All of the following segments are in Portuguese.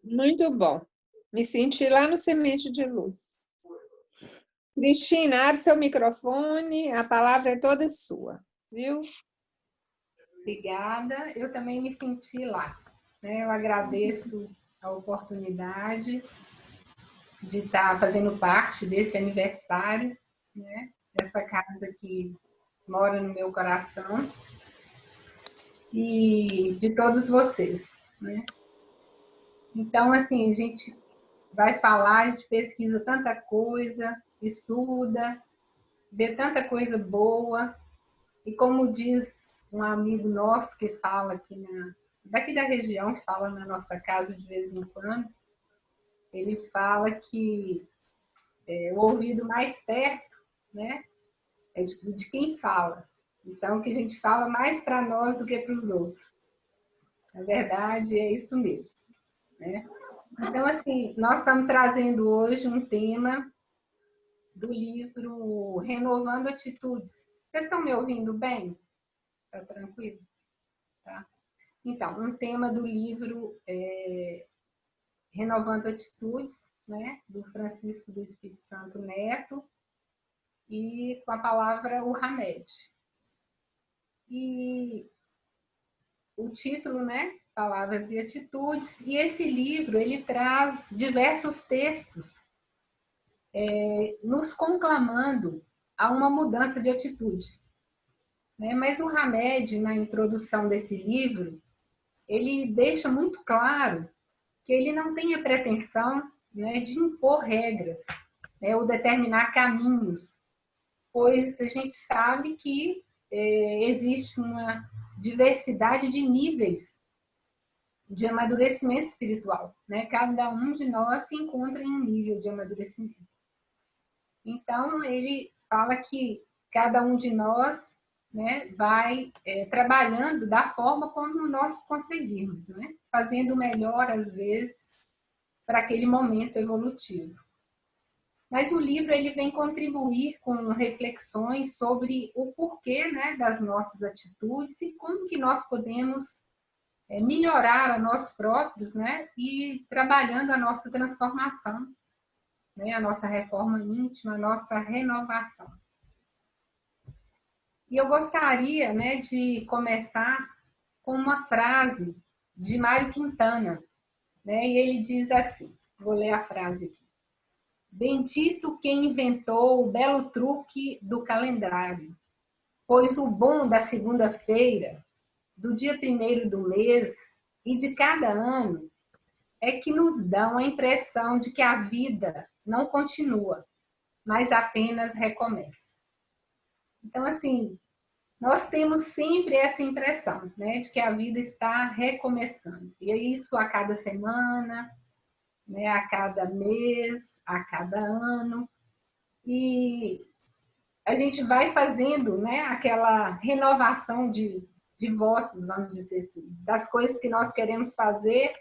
Muito bom. Me senti lá no Semente de Luz. Cristina, abre seu microfone, a palavra é toda sua, viu? Obrigada, eu também me senti lá. Né? Eu agradeço a oportunidade de estar fazendo parte desse aniversário, né? Dessa casa que mora no meu coração e de todos vocês. Né? Então, assim, a gente vai falar, a gente pesquisa tanta coisa, estuda, vê tanta coisa boa, e como diz um amigo nosso que fala aqui daqui da região, que fala na nossa casa de vez em quando, ele fala que o ouvido mais perto, né, é de quem fala. Então, que a gente fala mais para nós do que para os outros. Na verdade, é isso mesmo. Né? Então, assim, nós estamos trazendo hoje um tema do livro Renovando Atitudes. Vocês estão me ouvindo bem? Está tranquilo? Tá? Então, um tema do livro Renovando Atitudes, né, do Francisco do Espírito Santo Neto, e com a palavra o Hamed. E o título, né, Palavras e Atitudes, e esse livro ele traz diversos textos nos conclamando a uma mudança de atitude. Né? Mas o Hamed, na introdução desse livro, ele deixa muito claro que ele não tem a pretensão, né, de impor regras, né, ou determinar caminhos, pois a gente sabe que existe uma diversidade de níveis de amadurecimento espiritual. Né? Cada um de nós se encontra em um nível de amadurecimento. Então, ele fala que cada um de nós, né, vai trabalhando da forma como nós conseguirmos, né? Fazendo o melhor, às vezes, para aquele momento evolutivo. Mas o livro ele vem contribuir com reflexões sobre o porquê, né, das nossas atitudes e como que nós podemos melhorar a nós próprios, né, e trabalhando a nossa transformação, né, a nossa reforma íntima, a nossa renovação. E eu gostaria, né, de começar com uma frase de Mário Quintana, né, e ele diz assim, vou ler a frase aqui. Bendito quem inventou o belo truque do calendário, pois o bom da segunda-feira, do dia 1º do mês e de cada ano é que nos dão a impressão de que a vida não continua, mas apenas recomeça. Então, assim, nós temos sempre essa impressão, né, de que a vida está recomeçando. E é isso a cada semana, né, a cada mês, a cada ano. E a gente vai fazendo, né, aquela renovação de votos, vamos dizer assim, das coisas que nós queremos fazer.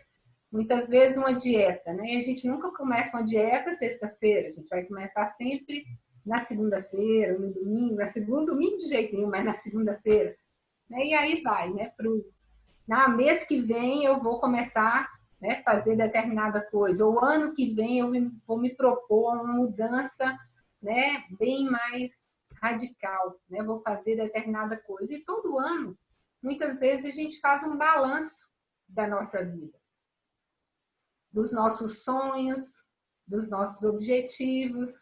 Muitas vezes uma dieta, né? A gente nunca começa uma dieta sexta-feira, a gente vai começar sempre na segunda-feira, no domingo, no domingo de jeito nenhum, mas na segunda-feira. Né? E aí vai, né? Na mês que vem eu vou começar, né, fazer determinada coisa, ou ano que vem eu vou me propor uma mudança, né, bem mais radical, né? Vou fazer determinada coisa. E todo ano, muitas vezes, a gente faz um balanço da nossa vida, dos nossos sonhos, dos nossos objetivos,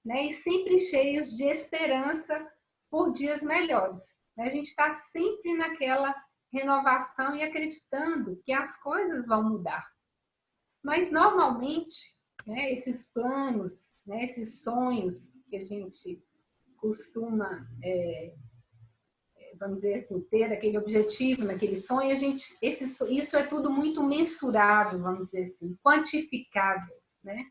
né? E sempre cheios de esperança por dias melhores. A gente está sempre naquela renovação e acreditando que as coisas vão mudar. Mas, normalmente, né, esses planos, né, esses sonhos que a gente costuma, vamos dizer assim, ter aquele objetivo, naquele sonho, isso é tudo muito mensurável, vamos dizer assim, quantificável, né?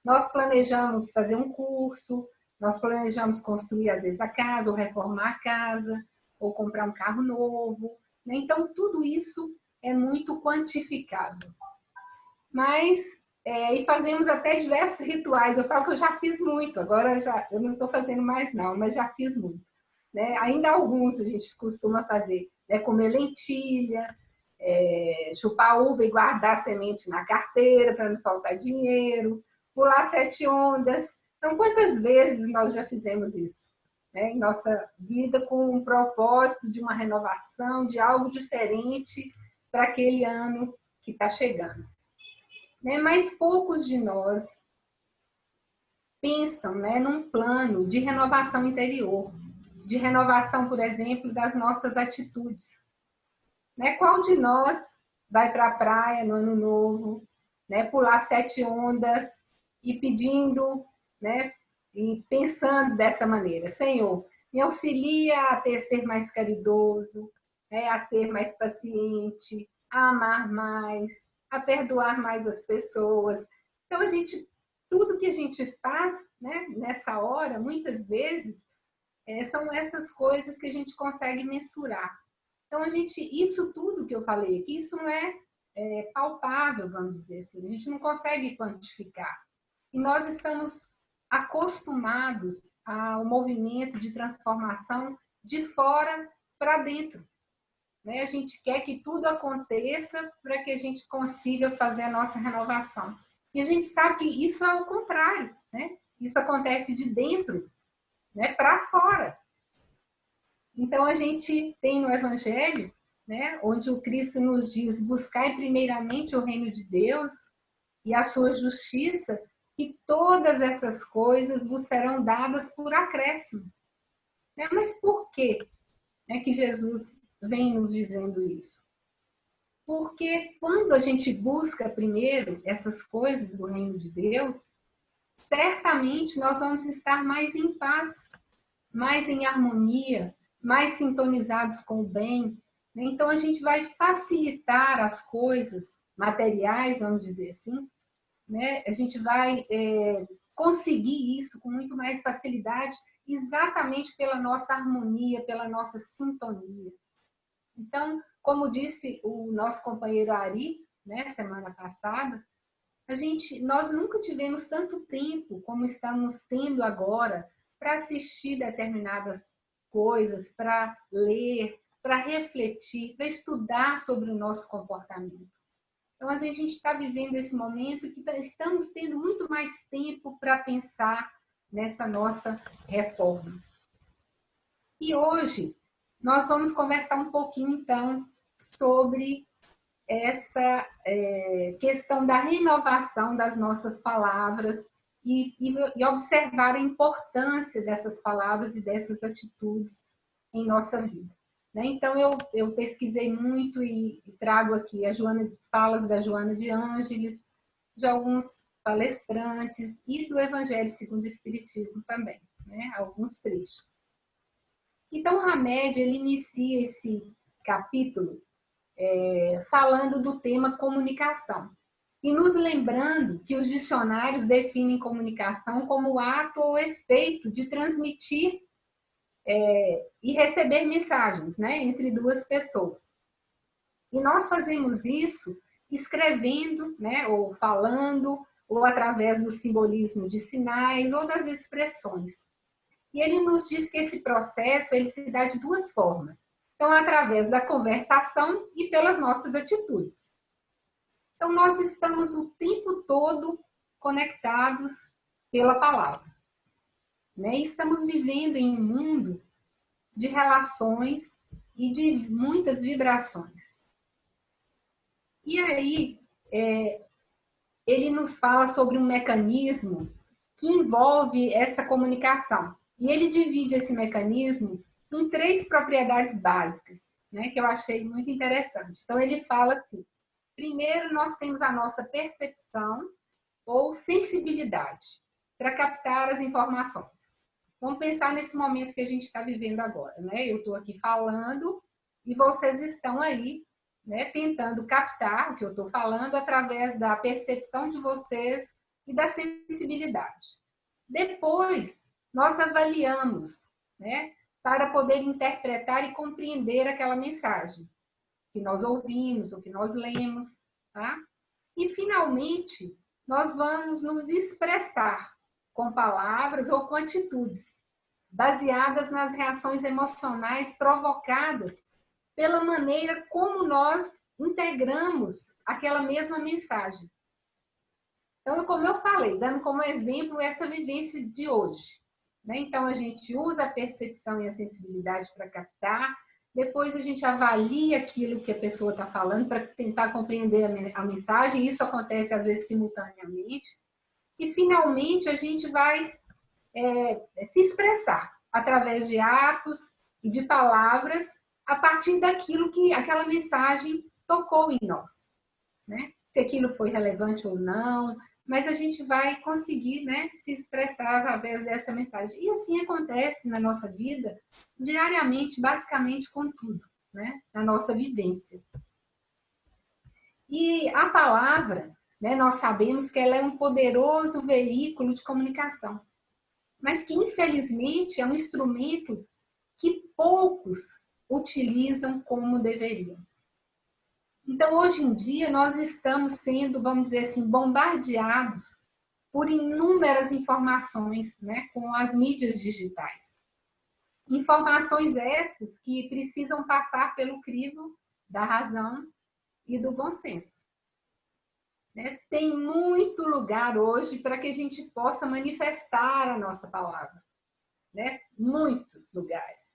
Nós planejamos fazer um curso, nós planejamos construir, às vezes, a casa, ou reformar a casa, ou comprar um carro novo, né? Então, tudo isso é muito quantificável. Mas, e fazemos até diversos rituais. Eu falo que eu já fiz muito, agora eu não estou fazendo mais não, mas já fiz muito. Né? Ainda alguns a gente costuma fazer, né? Comer lentilha, chupar uva e guardar a semente na carteira para não faltar dinheiro, pular 7 ondas. Então, quantas vezes nós já fizemos isso, né, em nossa vida, com um propósito de uma renovação, de algo diferente para aquele ano que está chegando. Né? Mas poucos de nós pensam, né, num plano de renovação interior, de renovação, por exemplo, das nossas atitudes. Né? Qual de nós vai para a praia no ano novo, né, pular 7 ondas e pedindo, né, e pensando dessa maneira: Senhor, me auxilia a ser mais caridoso, né, a ser mais paciente, a amar mais, a perdoar mais as pessoas. Então, tudo que a gente faz, né, nessa hora, muitas vezes, são essas coisas que a gente consegue mensurar. Então, isso tudo que eu falei aqui, isso não é palpável, vamos dizer assim. A gente não consegue quantificar. E nós estamos acostumados ao movimento de transformação de fora para dentro. Né? A gente quer que tudo aconteça para que a gente consiga fazer a nossa renovação. E a gente sabe que isso é o contrário, né? Isso acontece de dentro, né, para fora. Então, a gente tem no Evangelho, né, onde o Cristo nos diz: buscai primeiramente o reino de Deus e a sua justiça, e todas essas coisas vos serão dadas por acréscimo. Né? Mas por quê, né, que Jesus vem nos dizendo isso? Porque quando a gente busca primeiro essas coisas do reino de Deus, certamente nós vamos estar mais em paz, mais em harmonia, mais sintonizados com o bem. Então, a gente vai facilitar as coisas materiais, vamos dizer assim, né? A gente vai conseguir isso com muito mais facilidade, exatamente pela nossa harmonia, pela nossa sintonia. Então, como disse o nosso companheiro Ari, né, semana passada, nós nunca tivemos tanto tempo como estamos tendo agora para assistir determinadas coisas, para ler, para refletir, para estudar sobre o nosso comportamento. Então, a gente está vivendo esse momento que estamos tendo muito mais tempo para pensar nessa nossa reforma. E hoje nós vamos conversar um pouquinho, então, sobre essa questão da renovação das nossas palavras e observar a importância dessas palavras e dessas atitudes em nossa vida. Né? Então, eu pesquisei muito e trago aqui falas da Joana de Ângeles, de alguns palestrantes e do Evangelho segundo o Espiritismo também, né? Alguns trechos. Então, Hamed, ele inicia esse capítulo falando do tema comunicação. E nos lembrando que os dicionários definem comunicação como o ato ou efeito de transmitir e receber mensagens, né, entre duas pessoas. E nós fazemos isso escrevendo, né, ou falando, ou através do simbolismo de sinais ou das expressões. E ele nos diz que esse processo ele se dá de duas formas. Então, através da conversação e pelas nossas atitudes. Então, nós estamos o tempo todo conectados pela palavra. Né? E estamos vivendo em um mundo de relações e de muitas vibrações. E aí, ele nos fala sobre um mecanismo que envolve essa comunicação. E ele divide esse mecanismo em 3 propriedades básicas, né, que eu achei muito interessante. Então, ele fala assim: primeiro, nós temos a nossa percepção ou sensibilidade para captar as informações. Vamos pensar nesse momento que a gente está vivendo agora, né? Eu estou aqui falando e vocês estão aí, né, tentando captar o que eu estou falando através da percepção de vocês e da sensibilidade. Depois, nós avaliamos, né, para poder interpretar e compreender aquela mensagem que nós ouvimos ou que nós lemos, tá? E, finalmente, nós vamos nos expressar com palavras ou com atitudes, baseadas nas reações emocionais provocadas pela maneira como nós integramos aquela mesma mensagem. Então, como eu falei, dando como exemplo essa vivência de hoje, né? Então, a gente usa a percepção e a sensibilidade para captar, depois a gente avalia aquilo que a pessoa está falando para tentar compreender a mensagem, isso acontece às vezes simultaneamente, e finalmente a gente vai se expressar através de atos e de palavras a partir daquilo que aquela mensagem tocou em nós, né? Se aquilo foi relevante ou não, mas a gente vai conseguir, né, se expressar através dessa mensagem. E assim acontece na nossa vida, diariamente, basicamente com tudo, né, na nossa vivência. E a palavra, né, nós sabemos que ela é um poderoso veículo de comunicação, mas que, infelizmente, é um instrumento que poucos utilizam como deveriam. Então, hoje em dia, nós estamos sendo, vamos dizer assim, bombardeados por inúmeras informações, né, com as mídias digitais. Informações estas que precisam passar pelo crivo da razão e do bom senso. Né? Tem muito lugar hoje para que a gente possa manifestar a nossa palavra. Né? Muitos lugares.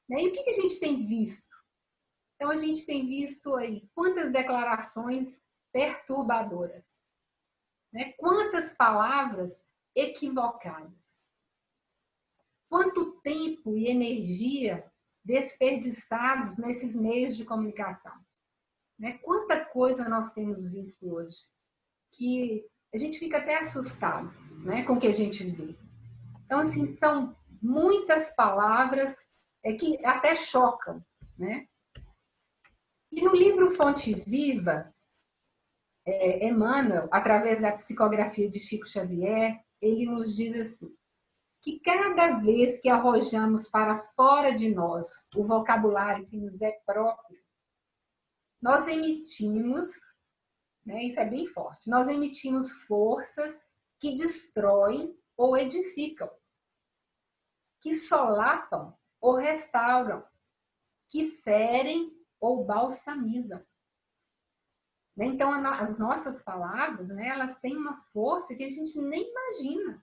Né? E o que a gente tem visto? Então, a gente tem visto aí quantas declarações perturbadoras, né? Quantas palavras equivocadas, quanto tempo e energia desperdiçados nesses meios de comunicação, né? Quanta coisa nós temos visto hoje, que a gente fica até assustado, né, com o que a gente vê. Então, assim, são muitas palavras que até chocam, né? E no livro Fonte Viva, Emmanuel, através da psicografia de Chico Xavier, ele nos diz assim, que cada vez que arrojamos para fora de nós o vocabulário que nos é próprio, nós emitimos, né, isso é bem forte, nós emitimos forças que destroem ou edificam, que solapam ou restauram, que ferem ou balsamizam. Então, as nossas palavras, né, elas têm uma força que a gente nem imagina.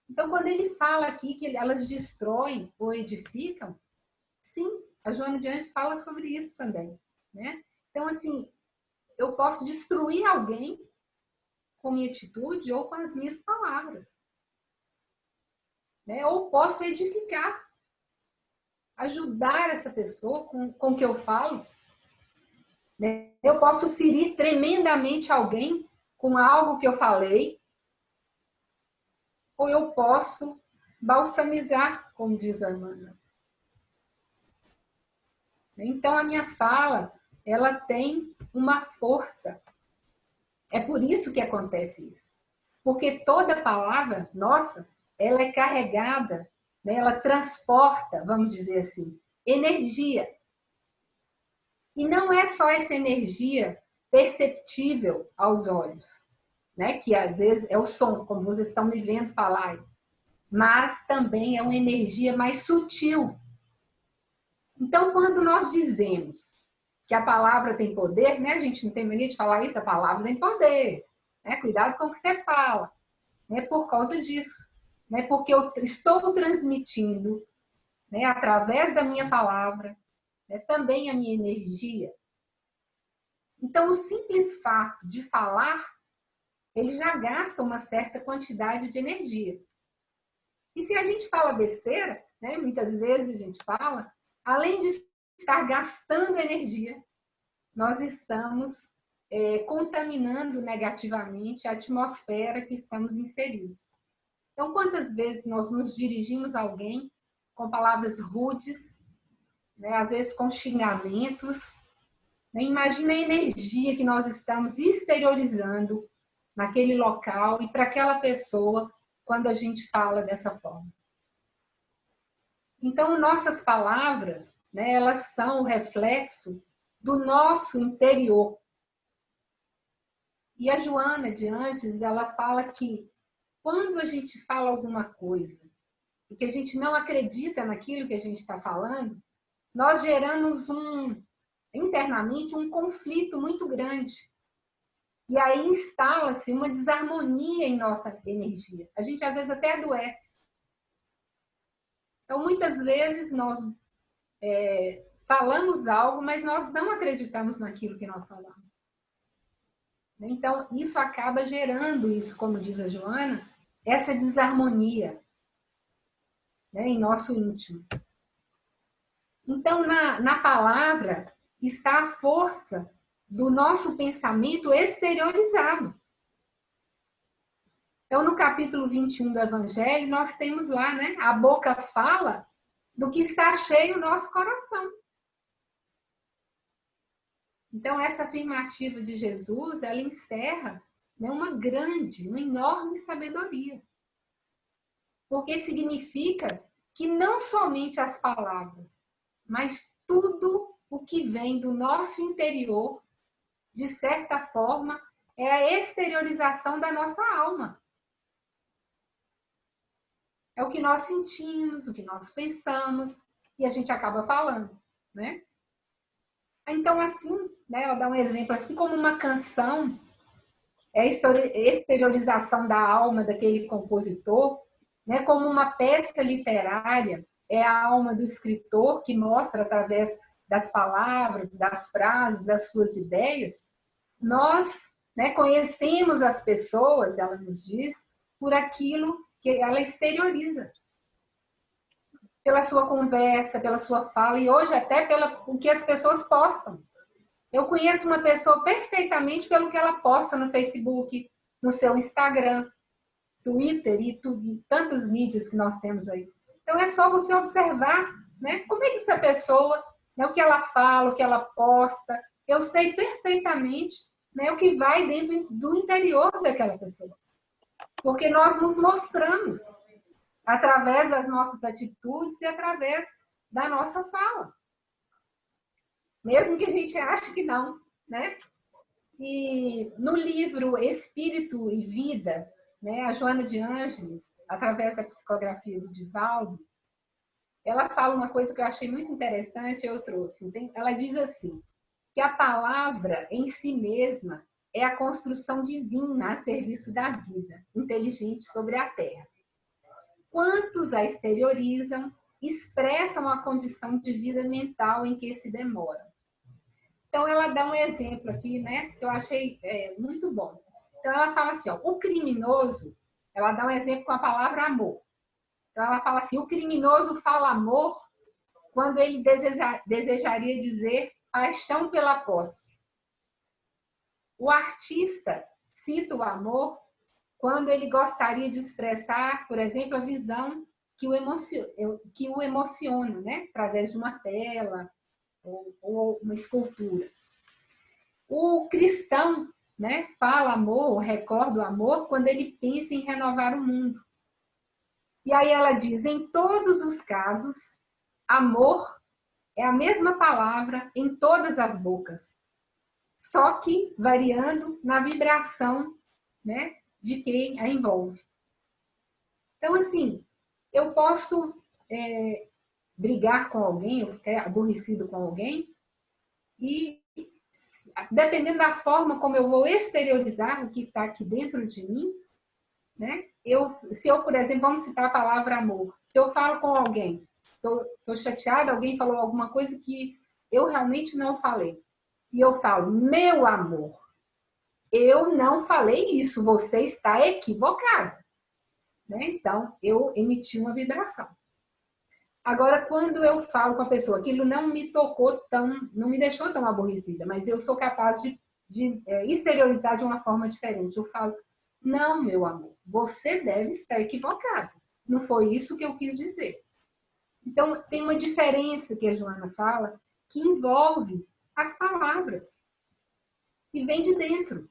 Então, quando ele fala aqui que elas destroem ou edificam, sim, a Joana de Anjos fala sobre isso também. Né? Então, assim, eu posso destruir alguém com minha atitude ou com as minhas palavras. Né? Ou posso edificar, ajudar essa pessoa com o que eu falo. Né? Eu posso ferir tremendamente alguém com algo que eu falei, ou eu posso balsamizar, como diz a Emmanuel. Então, a minha fala, ela tem uma força. É por isso que acontece isso. Porque toda palavra nossa, ela é carregada, né? Ela transporta, vamos dizer assim, energia. E não é só essa energia perceptível aos olhos, né? Que às vezes é o som, como vocês estão me vendo falar, mas também é uma energia mais sutil. Então, quando nós dizemos que a palavra tem poder, né? A gente não tem mania de falar isso, a palavra tem poder. Né? Cuidado com o que você fala. Né? Por causa disso. Né? Porque eu estou transmitindo, né, através da minha palavra, né, também a minha energia. Então, o simples fato de falar, ele já gasta uma certa quantidade de energia. E se a gente fala besteira, né, muitas vezes a gente fala, além de estar gastando energia, nós estamos contaminando negativamente a atmosfera que estamos inseridos. Então, quantas vezes nós nos dirigimos a alguém com palavras rudes, né, às vezes com xingamentos, né? Imagina a energia que nós estamos exteriorizando naquele local e para aquela pessoa quando a gente fala dessa forma. Então, nossas palavras, né, elas são o reflexo do nosso interior. E a Joana de Anjos, ela fala que quando a gente fala alguma coisa e que a gente não acredita naquilo que a gente está falando, nós geramos internamente um conflito muito grande. E aí instala-se uma desarmonia em nossa energia. A gente, às vezes, até adoece. Então, muitas vezes, nós falamos algo, mas nós não acreditamos naquilo que nós falamos. Então, isso acaba gerando isso, como diz a Joana, essa desarmonia, né, em nosso íntimo. Então, na palavra está a força do nosso pensamento exteriorizado. Então, no capítulo 21 do Evangelho, nós temos lá, né, a boca fala do que está cheio o nosso coração. Então, essa afirmativa de Jesus, ela encerra, né, uma enorme sabedoria. Porque significa que não somente as palavras, mas tudo o que vem do nosso interior, de certa forma, é a exteriorização da nossa alma. É o que nós sentimos, o que nós pensamos, e a gente acaba falando, né? Então, assim, né, eu vou dar um exemplo, assim como uma canção é a exteriorização da alma daquele compositor, né, como uma peça literária é a alma do escritor que mostra através das palavras, das frases, das suas ideias. Nós, né, conhecemos as pessoas, ela nos diz, por aquilo que ela exterioriza. Pela sua conversa, pela sua fala, e hoje até pelo que as pessoas postam. Eu conheço uma pessoa perfeitamente pelo que ela posta no Facebook, no seu Instagram, Twitter e tantas mídias que nós temos aí. Então é só você observar, né, como é que essa pessoa, né, o que ela fala, o que ela posta. Eu sei perfeitamente, né, o que vai dentro do interior daquela pessoa. Porque nós nos mostramos através das nossas atitudes e através da nossa fala. Mesmo que a gente ache que não, né? E no livro Espírito e Vida, né, a Joana de Ângeles, através da psicografia do Divaldo, ela fala uma coisa que eu achei muito interessante, eu trouxe. Ela diz assim, que a palavra em si mesma é a construção divina a serviço da vida inteligente sobre a Terra. Quantos a exteriorizam, expressam a condição de vida mental em que se demoram. Então, ela dá um exemplo aqui, né, que eu achei muito bom. Então, ela fala assim, ó, o criminoso, ela dá um exemplo com a palavra amor. Então, ela fala assim, o criminoso fala amor quando ele desejaria dizer paixão pela posse. O artista cita o amor quando ele gostaria de expressar, por exemplo, a visão que o emociona, né, através de uma tela ou uma escultura. O cristão, né, fala amor, recorda o amor, quando ele pensa em renovar o mundo. E aí ela diz, em todos os casos, amor é a mesma palavra em todas as bocas, só que variando na vibração, né, de quem a envolve. Então, assim, eu posso brigar com alguém, ou ficar aborrecido com alguém, e dependendo da forma como eu vou exteriorizar o que está aqui dentro de mim, né? Se eu, por exemplo, vamos citar a palavra amor. Se eu falo com alguém, estou chateada, alguém falou alguma coisa que eu realmente não falei. E eu falo, meu amor, eu não falei isso, você está equivocado. Né? Então, eu emiti uma vibração. Agora, quando eu falo com a pessoa, aquilo não me tocou não me deixou tão aborrecida, mas eu sou capaz de exteriorizar de uma forma diferente. Eu falo, não, meu amor, você deve estar equivocado. Não foi isso que eu quis dizer. Então, tem uma diferença que a Joana fala, que envolve as palavras, que vem de dentro,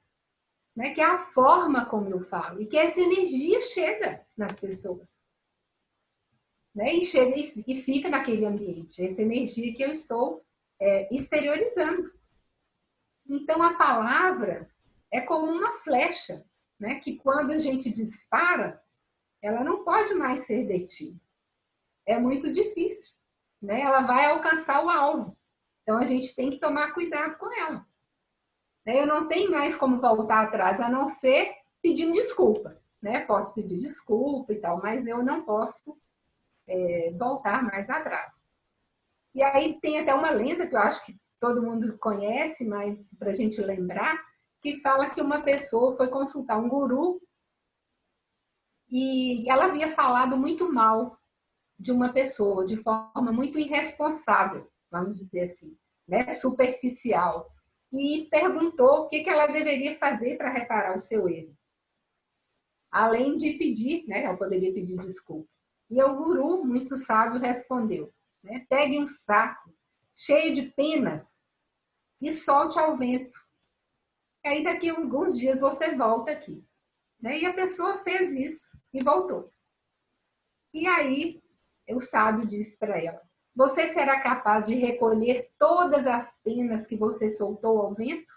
né? Que é a forma como eu falo, e que essa energia chega nas pessoas. Né? E chega e fica naquele ambiente, essa energia que eu estou exteriorizando. Então, a palavra é como uma flecha, né? Que quando a gente dispara, ela não pode mais ser detida. É muito difícil. Né? Ela vai alcançar o alvo. Então, a gente tem que tomar cuidado com ela. Eu não tenho mais como voltar atrás, a não ser pedindo desculpa. Posso pedir desculpa e tal, mas eu não posso voltar mais atrás. E aí tem até uma lenda que eu acho que todo mundo conhece, mas para a gente lembrar, que fala que uma pessoa foi consultar um guru e ela havia falado muito mal de uma pessoa, de forma muito irresponsável, vamos dizer assim, superficial. E perguntou o que ela deveria fazer para reparar o seu erro. Além de pedir, ela poderia pedir desculpa. E o guru, muito sábio, respondeu, pegue um saco cheio de penas e solte ao vento. E aí daqui a alguns dias você volta aqui. E a pessoa fez isso e voltou. E aí o sábio disse para ela, você será capaz de recolher todas as penas que você soltou ao vento?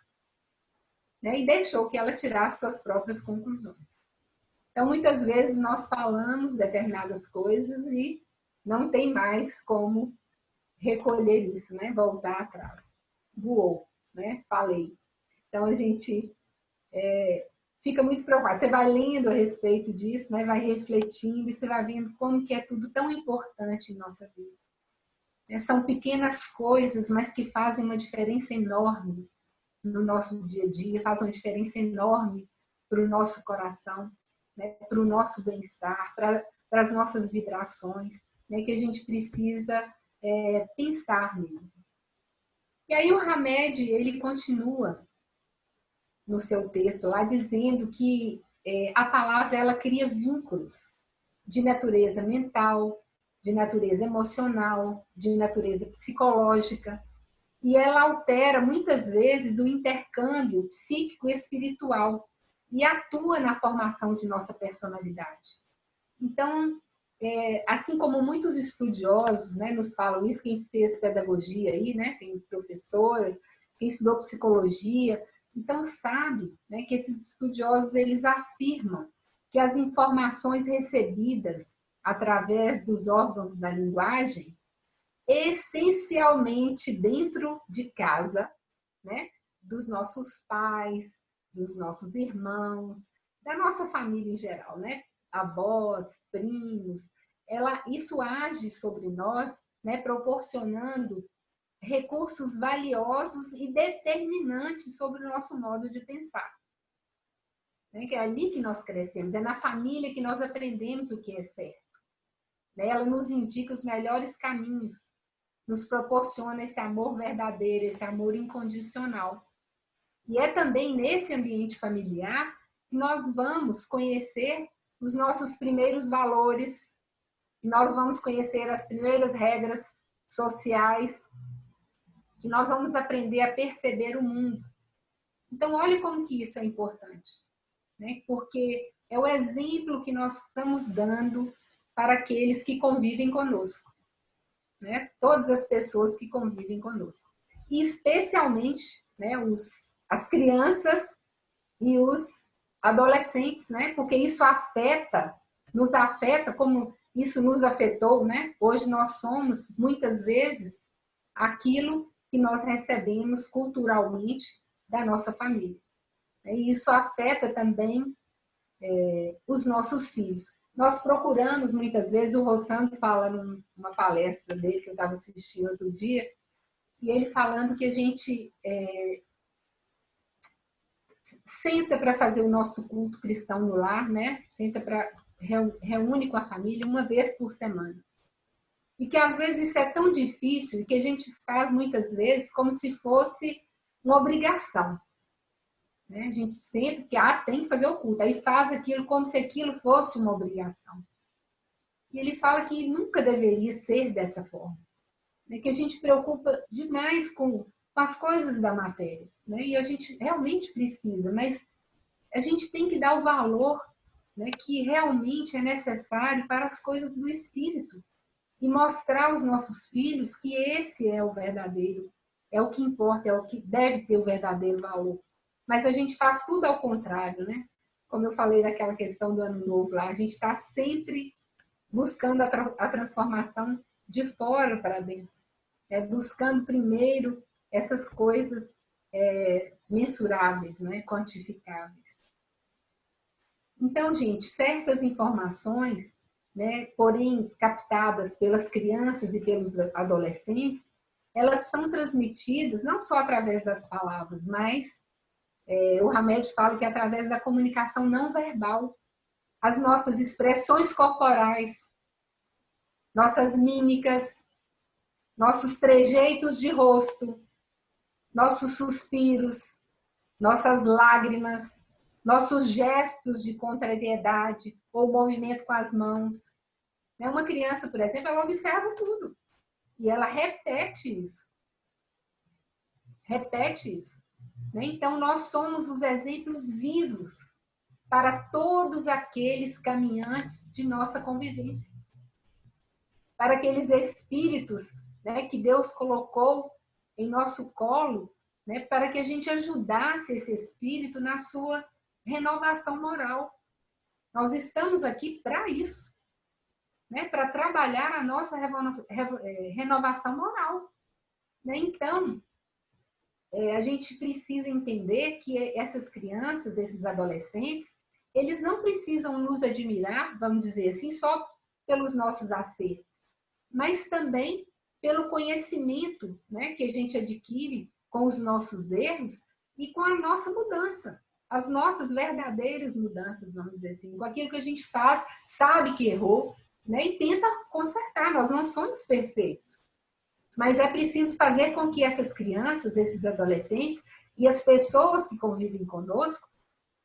E deixou que ela tirasse suas próprias conclusões. Então, muitas vezes nós falamos determinadas coisas e não tem mais como recolher isso, voltar atrás. Voou, falei. Então, a gente fica muito preocupado. Você vai lendo a respeito disso, vai refletindo e você vai vendo como que é tudo tão importante em nossa vida. São pequenas coisas, mas que fazem uma diferença enorme no nosso dia a dia, fazem uma diferença enorme para o nosso coração, para o nosso bem-estar, para as nossas vibrações, que a gente precisa pensar mesmo. E aí o Hamed, ele continua no seu texto lá, dizendo que a palavra ela cria vínculos de natureza mental, de natureza emocional, de natureza psicológica, e ela altera muitas vezes o intercâmbio psíquico e espiritual e atua na formação de nossa personalidade. Então, assim como muitos estudiosos nos falam isso, quem fez pedagogia aí, tem professoras, quem estudou psicologia, então sabe que esses estudiosos eles afirmam que as informações recebidas através dos órgãos da linguagem, essencialmente dentro de casa, dos nossos pais, dos nossos irmãos, da nossa família em geral, avós, primos, isso age sobre nós, proporcionando recursos valiosos e determinantes sobre o nosso modo de pensar. Que é ali que nós crescemos, é na família que nós aprendemos o que é certo. Ela nos indica os melhores caminhos, nos proporciona esse amor verdadeiro, esse amor incondicional. E é também nesse ambiente familiar que nós vamos conhecer os nossos primeiros valores, que nós vamos conhecer as primeiras regras sociais, que nós vamos aprender a perceber o mundo. Então, olhe como que isso é importante, porque é o exemplo que nós estamos dando para aqueles que convivem conosco, todas as pessoas que convivem conosco. E especialmente as crianças e os adolescentes, porque isso nos afeta como isso nos afetou, Hoje nós somos, muitas vezes, aquilo que nós recebemos culturalmente da nossa família. E isso afeta também os nossos filhos. Nós procuramos, muitas vezes, o Rossano fala numa palestra dele, que eu estava assistindo outro dia, e ele falando que a gente senta para fazer o nosso culto cristão no lar, senta para reúne com a família uma vez por semana. E que às vezes isso é tão difícil e que a gente faz muitas vezes como se fosse uma obrigação. A gente sempre que tem que fazer o culto, aí faz aquilo como se aquilo fosse uma obrigação. E ele fala que nunca deveria ser dessa forma. Que a gente preocupa demais com as coisas da matéria. E a gente realmente precisa, mas a gente tem que dar o valor que realmente é necessário para as coisas do Espírito. E mostrar aos nossos filhos que esse é o verdadeiro, é o que importa, é o que deve ter o verdadeiro valor. Mas a gente faz tudo ao contrário, Como eu falei daquela questão do ano novo lá, a gente está sempre buscando a transformação de fora para dentro. buscando primeiro essas coisas mensuráveis, né, quantificáveis. Então, gente, certas informações, né, porém captadas pelas crianças e pelos adolescentes, elas são transmitidas não só através das palavras, mas o Hamed fala que é através da comunicação não verbal, as nossas expressões corporais, nossas mímicas, nossos trejeitos de rosto, nossos suspiros, nossas lágrimas, nossos gestos de contrariedade ou movimento com as mãos. Uma criança, por exemplo, ela observa tudo e ela repete isso. Repete isso. Então, nós somos os exemplos vivos para todos aqueles caminhantes de nossa convivência. Para aqueles espíritos, né, que Deus colocou em nosso colo, né, para que a gente ajudasse esse espírito na sua renovação moral. Nós estamos aqui para isso, né, para trabalhar a nossa renovação moral. Né? Então, a gente precisa entender que essas crianças, esses adolescentes, eles não precisam nos admirar, vamos dizer assim, só pelos nossos acertos, mas também pelo conhecimento, né, que a gente adquire com os nossos erros e com a nossa mudança, as nossas verdadeiras mudanças, vamos dizer assim, com aquilo que a gente faz, sabe que errou, né, e tenta consertar. Nós não somos perfeitos, mas é preciso fazer com que essas crianças, esses adolescentes e as pessoas que convivem conosco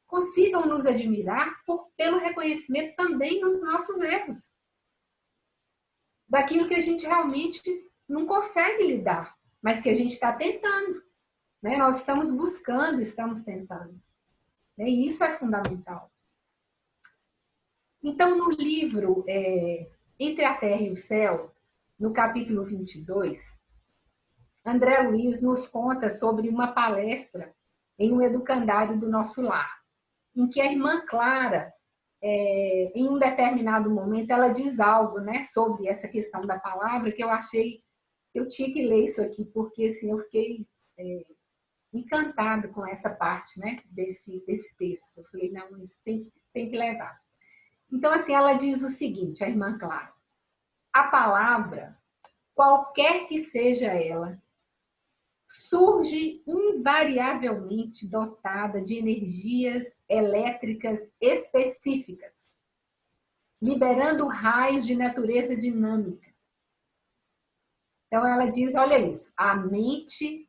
consigam nos admirar pelo reconhecimento também dos nossos erros, daquilo que a gente realmente não consegue lidar, mas que a gente está tentando. Né? Nós estamos buscando, estamos tentando. E isso é fundamental. Então, no livro Entre a Terra e o Céu, no capítulo 22, André Luiz nos conta sobre uma palestra em um educandário do nosso lar, em que a irmã Clara, em um determinado momento, ela diz algo, né, sobre essa questão da palavra, que eu achei, eu tinha que ler isso aqui, porque assim, eu fiquei encantada com essa parte, né, desse texto. Eu falei, não, isso tem que levar. Então, assim, ela diz o seguinte, a irmã Clara: a palavra, qualquer que seja ela, surge invariavelmente dotada de energias elétricas específicas, liberando raios de natureza dinâmica. Então, ela diz, olha isso, a mente,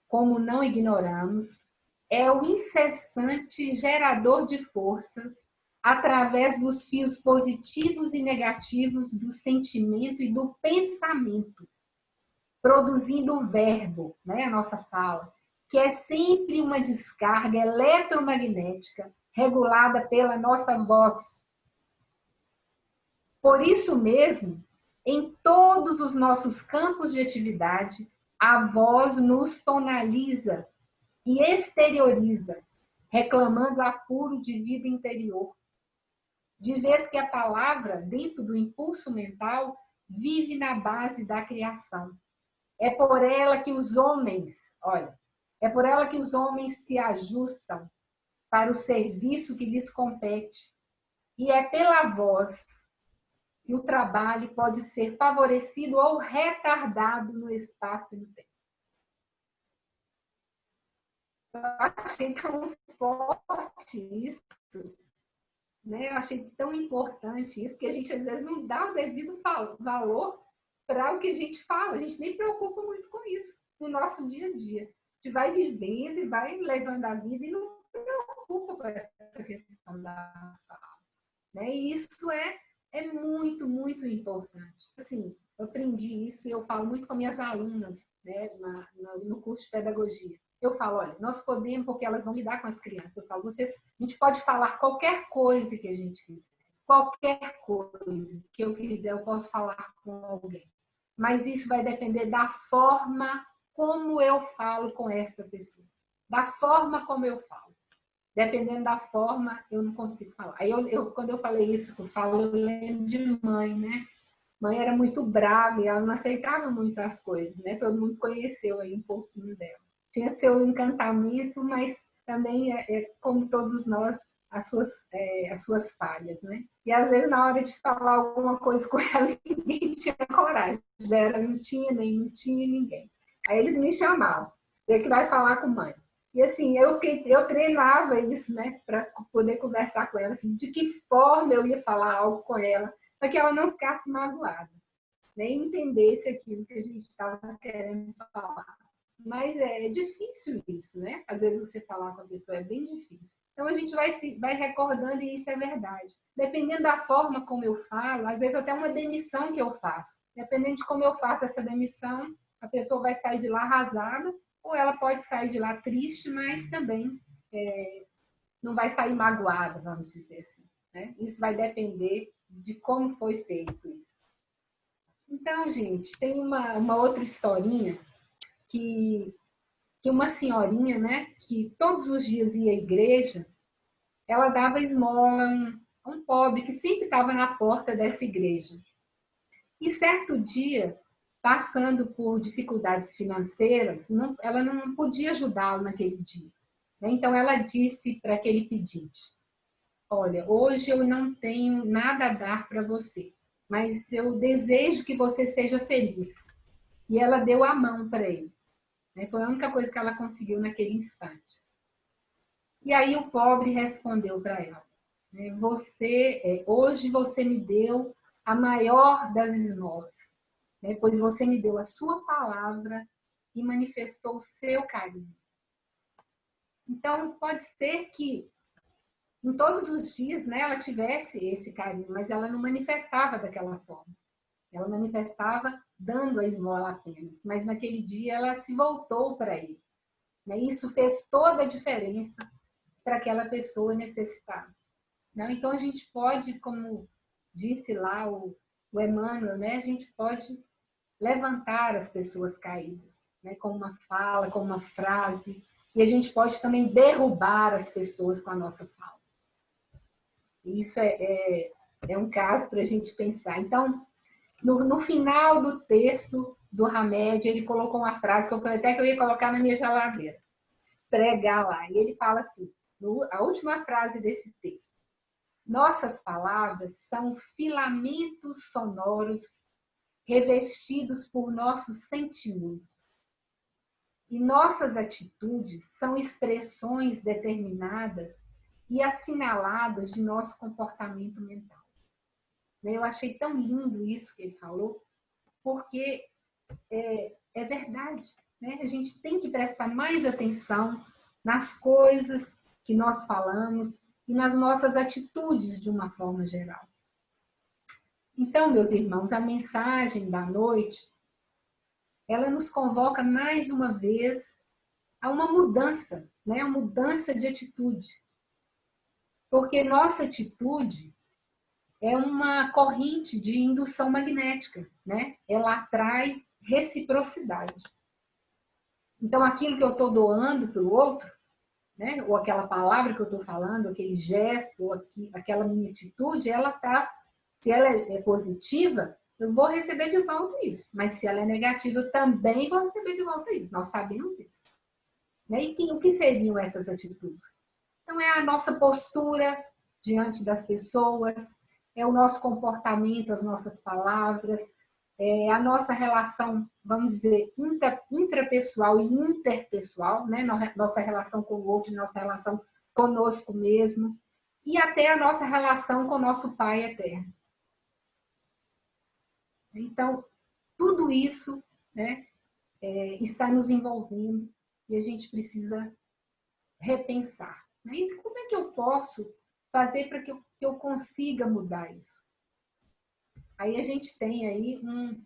como não ignoramos, é o incessante gerador de forças através dos fios positivos e negativos do sentimento e do pensamento, produzindo o verbo, né, a nossa fala, que é sempre uma descarga eletromagnética regulada pela nossa voz. Por isso mesmo, em todos os nossos campos de atividade, a voz nos tonaliza e exterioriza, reclamando apuro de vida interior. De vez que a palavra, dentro do impulso mental, vive na base da criação. É por ela que os homens, olha, é por ela que os homens se ajustam para o serviço que lhes compete. E é pela voz que o trabalho pode ser favorecido ou retardado no espaço e no tempo. Eu achei tão forte isso, né? Eu achei tão importante isso, que a gente às vezes não dá o devido valor para o que a gente fala. A gente nem preocupa muito com isso no nosso dia a dia. A gente vai vivendo e vai levando a vida e não se preocupa com essa questão da fala. Né? E isso é muito, muito importante. Assim, eu aprendi isso e eu falo muito com minhas alunas, né, no curso de pedagogia. Eu falo, olha, nós podemos, porque elas vão lidar com as crianças. Eu falo, a gente pode falar qualquer coisa que a gente quiser. Qualquer coisa que eu quiser, eu posso falar com alguém. Mas isso vai depender da forma como eu falo com esta pessoa. Da forma como eu falo. Dependendo da forma, eu não consigo falar. Aí quando eu falei isso, eu lembro de mãe, né? Mãe era muito brava e ela não aceitava muito as coisas, né? Todo mundo conheceu aí um pouquinho dela. Tinha seu encantamento, mas também como todos nós, as suas falhas, né? E às vezes na hora de falar alguma coisa com ela, ninguém tinha coragem. Ela não tinha ninguém. Aí eles me chamavam. Você que vai falar com mãe. E assim, eu treinava isso, né? Para poder conversar com ela, assim, de que forma eu ia falar algo com ela, para que ela não ficasse magoada, nem entendesse aquilo que a gente estava querendo falar. Mas é difícil isso, né? Às vezes você falar com a pessoa é bem difícil. Então a gente vai recordando e isso é verdade. Dependendo da forma como eu falo, às vezes até uma demissão que eu faço. Dependendo de como eu faço essa demissão, a pessoa vai sair de lá arrasada, ou ela pode sair de lá triste, mas também não vai sair magoada, vamos dizer assim. Né? Isso vai depender de como foi feito isso. Então, gente, tem uma outra historinha que uma senhorinha, né, que todos os dias ia à igreja, ela dava esmola a um pobre que sempre estava na porta dessa igreja. E certo dia, passando por dificuldades financeiras, ela não podia ajudá-lo naquele dia. Né? Então, ela disse para aquele pedinte: olha, hoje eu não tenho nada a dar para você, mas eu desejo que você seja feliz. E ela deu a mão para ele. Foi a única coisa que ela conseguiu naquele instante. E aí o pobre respondeu para ela: hoje você me deu a maior das esmolas, pois você me deu a sua palavra e manifestou o seu carinho. Então, pode ser que em todos os dias, né, ela tivesse esse carinho, mas ela não manifestava daquela forma. Ela manifestava dando a esmola apenas, mas naquele dia ela se voltou para ele. Isso fez toda a diferença para aquela pessoa necessitada. Então a gente pode, como disse lá o Emmanuel, né, a gente pode levantar as pessoas caídas, né, com uma fala, com uma frase, e a gente pode também derrubar as pessoas com a nossa fala. Isso é um caso para a gente pensar. Então, no final do texto do Hamed, ele colocou uma frase que eu falei até que eu ia colocar na minha geladeira, pregar lá. E ele fala assim, a última frase desse texto: nossas palavras são filamentos sonoros revestidos por nossos sentimentos. E nossas atitudes são expressões determinadas e assinaladas de nosso comportamento mental. Eu achei tão lindo isso que ele falou, porque é verdade. Né? A gente tem que prestar mais atenção nas coisas que nós falamos e nas nossas atitudes de uma forma geral. Então, meus irmãos, a mensagem da noite, ela nos convoca mais uma vez a uma mudança, né? Uma mudança de atitude. Porque nossa atitude é uma corrente de indução magnética, né? Ela atrai reciprocidade. Então, aquilo que eu estou doando para o outro, né? Ou aquela palavra que eu estou falando, aquele gesto, ou aquela minha atitude, ela está, se ela é positiva, eu vou receber de volta isso. Mas se ela é negativa, eu também vou receber de volta isso. Nós sabemos isso. Né? E o que seriam essas atitudes? Então, é a nossa postura diante das pessoas, é o nosso comportamento, as nossas palavras, a nossa relação, vamos dizer, intrapessoal e interpessoal, né? Nossa relação com o outro, nossa relação conosco mesmo, e até a nossa relação com o nosso Pai eterno. Então, tudo isso, né, está nos envolvendo e a gente precisa repensar. Né? E como é que eu posso fazer para que eu consiga mudar isso? Aí a gente tem aí um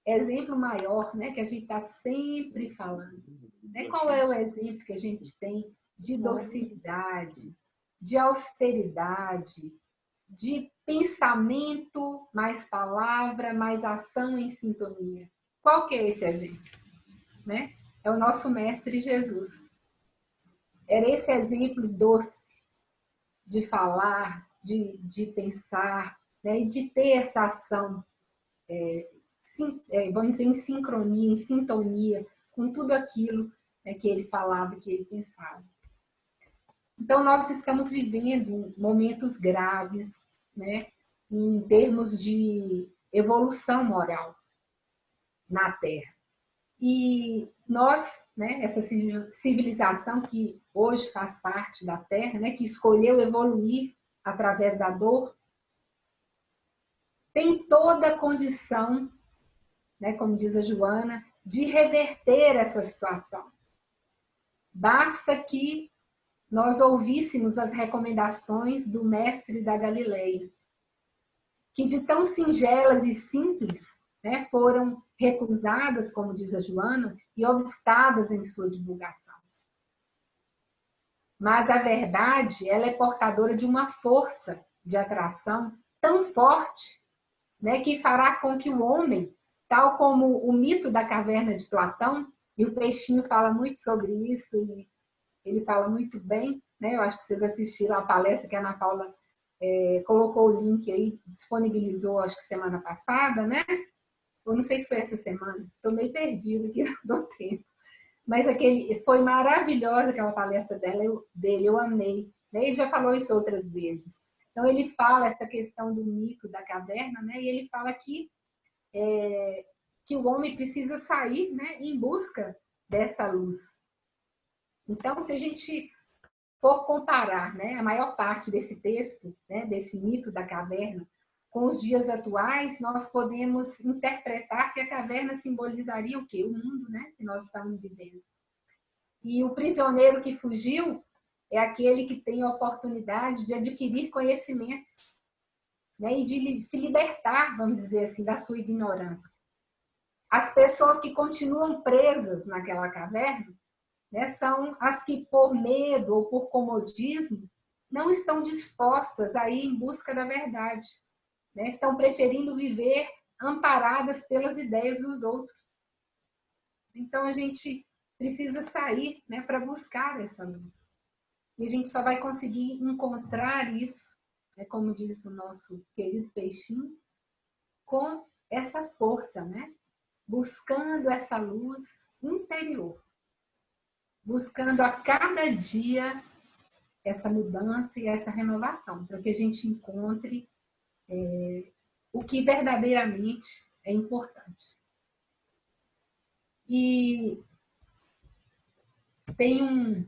exemplo maior, né, que a gente está sempre falando. Né? Qual é o exemplo que a gente tem de docilidade, de austeridade, de pensamento mais palavra, mais ação em sintonia? Qual que é esse exemplo? Né? É o nosso Mestre Jesus. Era esse exemplo doce de falar, de pensar, né? E de ter essa ação vamos dizer, em sincronia, em sintonia com tudo aquilo, né, que ele falava, que ele pensava. Então, nós estamos vivendo momentos graves, né, em termos de evolução moral na Terra. E nós, né, essa civilização que hoje faz parte da Terra, né, que escolheu evoluir através da dor, tem toda a condição, né, como diz a Joana, de reverter essa situação. Basta que nós ouvíssemos as recomendações do mestre da Galileia, que de tão singelas e simples, né, foram recusadas, como diz a Joana, e obstadas em sua divulgação. Mas a verdade, ela é portadora de uma força de atração tão forte, né, que fará com que o homem, tal como o mito da caverna de Platão, e o Peixinho fala muito sobre isso, e ele fala muito bem, né? Eu acho que vocês assistiram a palestra que a Ana Paula colocou o link aí, disponibilizou, acho que semana passada, né? Eu não sei se foi essa semana, estou meio perdida aqui do tempo. Mas foi maravilhosa aquela palestra dele, eu amei. Ele já falou isso outras vezes. Então, ele fala essa questão do mito da caverna, né? E ele fala que o homem precisa sair, né, em busca dessa luz. Então, se a gente for comparar, né, a maior parte desse texto, né, desse mito da caverna, com os dias atuais, nós podemos interpretar que a caverna simbolizaria o quê? O mundo, né, que nós estamos vivendo. E o prisioneiro que fugiu é aquele que tem a oportunidade de adquirir conhecimentos, né, e de se libertar, vamos dizer assim, da sua ignorância. As pessoas que continuam presas naquela caverna, né, são as que, por medo ou por comodismo, não estão dispostas a ir em busca da verdade. Né? Estão preferindo viver amparadas pelas ideias dos outros. Então, a gente precisa sair, né, para buscar essa luz. E a gente só vai conseguir encontrar isso, né, como diz o nosso querido Peixinho, com essa força, né? Buscando essa luz interior. Buscando a cada dia essa mudança e essa renovação, para que a gente encontre o que verdadeiramente é importante. E tem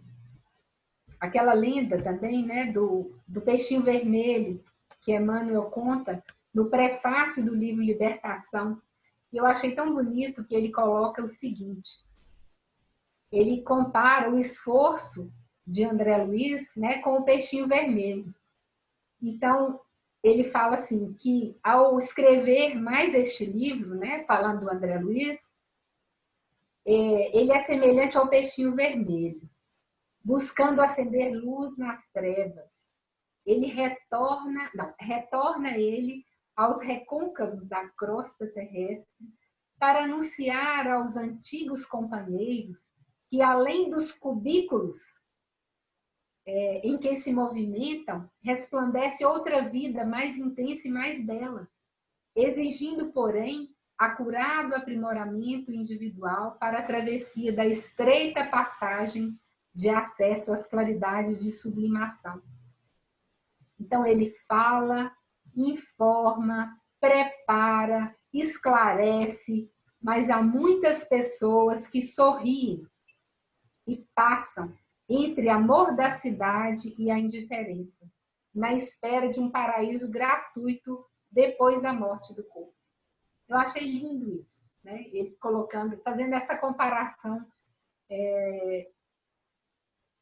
aquela lenda também, né, do peixinho vermelho, que Emmanuel conta no prefácio do livro Libertação. E eu achei tão bonito que ele coloca o seguinte: ele compara o esforço de André Luiz, né, com o peixinho vermelho. Então, ele fala assim, que ao escrever mais este livro, né, falando do André Luiz, ele é semelhante ao peixinho vermelho, buscando acender luz nas trevas. Ele retorna ele aos recôncavos da crosta terrestre para anunciar aos antigos companheiros que, além dos cubículos em que se movimentam, resplandece outra vida mais intensa e mais bela, exigindo, porém, acurado aprimoramento individual para a travessia da estreita passagem de acesso às claridades de sublimação. Então, ele fala, informa, prepara, esclarece, mas há muitas pessoas que sorriem e passam entre a mordacidade e a indiferença, na espera de um paraíso gratuito depois da morte do corpo. Eu achei lindo isso, né? Ele colocando, fazendo essa comparação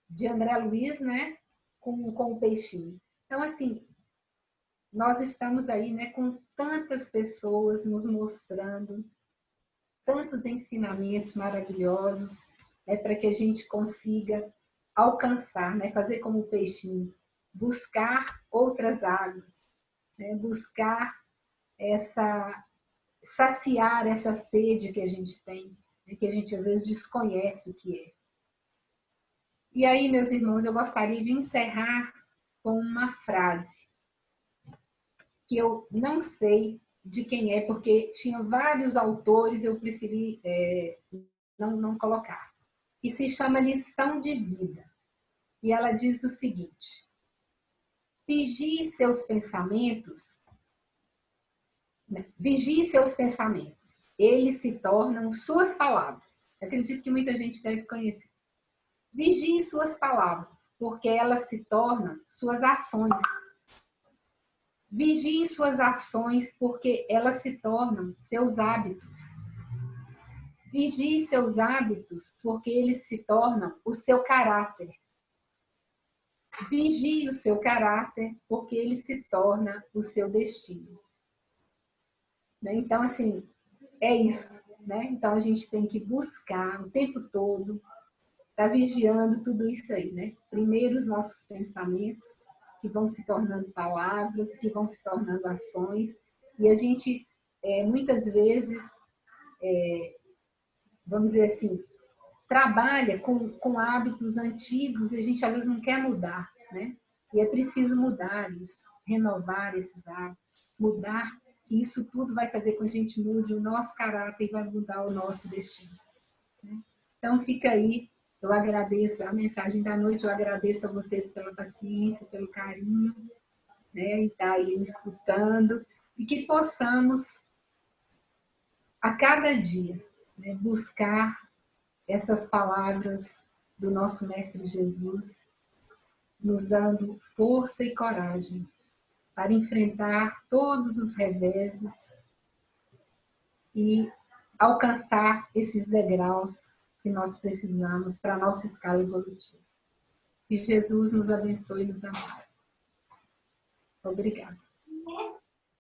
de André Luiz, né, com o peixinho. Então, assim, nós estamos aí, né, com tantas pessoas nos mostrando tantos ensinamentos maravilhosos, né, para que a gente consiga alcançar, né, fazer como o peixinho, buscar outras águas, né, buscar saciar essa sede que a gente tem, né, que a gente às vezes desconhece o que é. E aí, meus irmãos, eu gostaria de encerrar com uma frase que eu não sei de quem é, porque tinha vários autores, eu preferi não colocar. E se chama Lição de Vida. E ela diz o seguinte: vigie seus pensamentos, eles se tornam suas palavras. Eu acredito que muita gente deve conhecer. Vigie suas palavras, porque elas se tornam suas ações. Vigie suas ações, porque elas se tornam seus hábitos. Vigie seus hábitos, porque eles se tornam o seu caráter. Vigie o seu caráter, porque ele se torna o seu destino. Então, assim, é isso. Então, a gente tem que buscar o tempo todo, estar vigiando tudo isso aí. Primeiro, os nossos pensamentos, que vão se tornando palavras, que vão se tornando ações. E a gente, muitas vezes, vamos dizer assim, trabalha com hábitos antigos e a gente às vezes não quer mudar, E é preciso mudar isso, renovar esses hábitos, mudar, e isso tudo vai fazer com que a gente mude o nosso caráter e vai mudar o nosso destino. Então fica aí, eu agradeço a mensagem da noite, eu agradeço a vocês pela paciência, pelo carinho, e estar aí me escutando, e que possamos, a cada dia, buscar essas palavras do nosso Mestre Jesus, nos dando força e coragem para enfrentar todos os reveses e alcançar esses degraus que nós precisamos para a nossa escala evolutiva. Que Jesus nos abençoe e nos ampare. Obrigada.